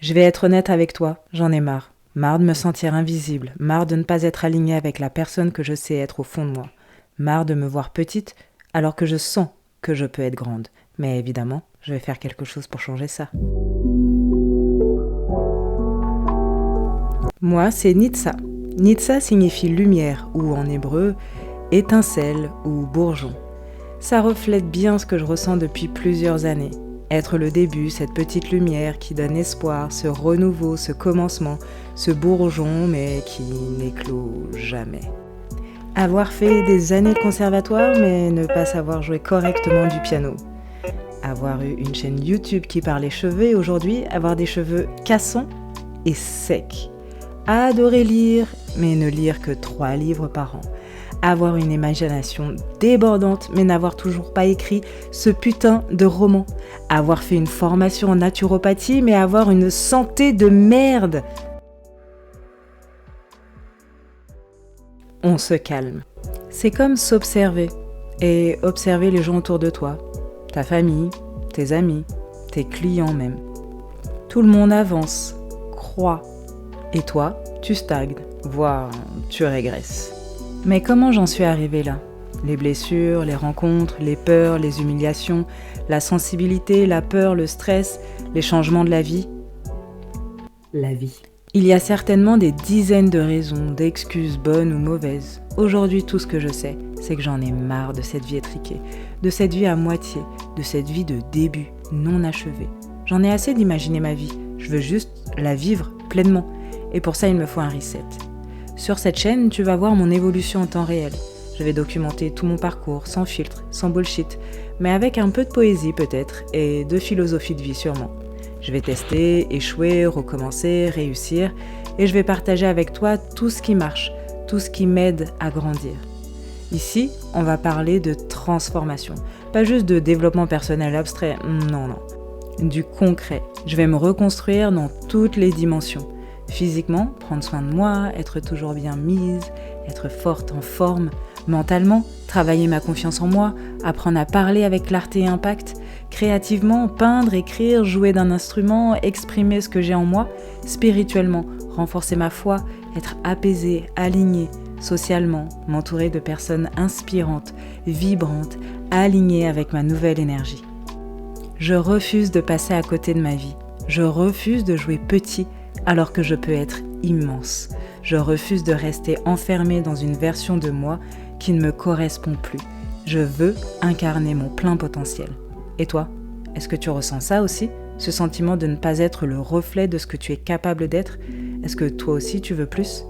Je vais être honnête avec toi, j'en ai marre. Marre de me sentir invisible, marre de ne pas être alignée avec la personne que je sais être au fond de moi. Marre de me voir petite alors que je sens que je peux être grande. Mais évidemment, je vais faire quelque chose pour changer ça. Moi, c'est Nitsa. Nitsa signifie lumière, ou en hébreu, étincelle ou bourgeon. Ça reflète bien ce que je ressens depuis plusieurs années. Être le début, cette petite lumière qui donne espoir, ce renouveau, ce commencement, ce bourgeon, mais qui n'éclot jamais. Avoir fait des années de conservatoire, mais ne pas savoir jouer correctement du piano. Avoir eu une chaîne YouTube qui parlait cheveux et aujourd'hui avoir des cheveux cassants et secs. Adorer lire, mais ne lire que 3 livres par an. Avoir une imagination débordante, mais n'avoir toujours pas écrit ce putain de roman. Avoir fait une formation en naturopathie, mais avoir une santé de merde. On se calme. C'est comme s'observer et observer les gens autour de toi. Ta famille, tes amis, tes clients même. Tout le monde avance, croît. Et toi, tu stagnes, voire tu régresses. Mais comment j'en suis arrivée là ? Les blessures, les rencontres, les peurs, les humiliations, la sensibilité, la peur, le stress, les changements de la vie. La vie. Il y a certainement des dizaines de raisons, d'excuses bonnes ou mauvaises. Aujourd'hui, tout ce que je sais, c'est que j'en ai marre de cette vie étriquée, de cette vie à moitié, de cette vie de début, non achevée. J'en ai assez d'imaginer ma vie, je veux juste la vivre pleinement. Et pour ça, il me faut un reset. Sur cette chaîne, tu vas voir mon évolution en temps réel. Je vais documenter tout mon parcours, sans filtre, sans bullshit, mais avec un peu de poésie peut-être, et de philosophie de vie sûrement. Je vais tester, échouer, recommencer, réussir, et je vais partager avec toi tout ce qui marche, tout ce qui m'aide à grandir. Ici, on va parler de transformation, pas juste de développement personnel abstrait, non. Du concret. Je vais me reconstruire dans toutes les dimensions. Physiquement, prendre soin de moi, être toujours bien mise, être forte en forme. Mentalement, travailler ma confiance en moi, apprendre à parler avec clarté et impact. Créativement, peindre, écrire, jouer d'un instrument, exprimer ce que j'ai en moi. Spirituellement, renforcer ma foi, être apaisée, alignée. Socialement, m'entourer de personnes inspirantes, vibrantes, alignées avec ma nouvelle énergie. Je refuse de passer à côté de ma vie. Je refuse de jouer petit alors que je peux être immense. Je refuse de rester enfermée dans une version de moi qui ne me correspond plus. Je veux incarner mon plein potentiel. Et toi, est-ce que tu ressens ça aussi ? Ce sentiment de ne pas être le reflet de ce que tu es capable d'être ? Est-ce que toi aussi tu veux plus ?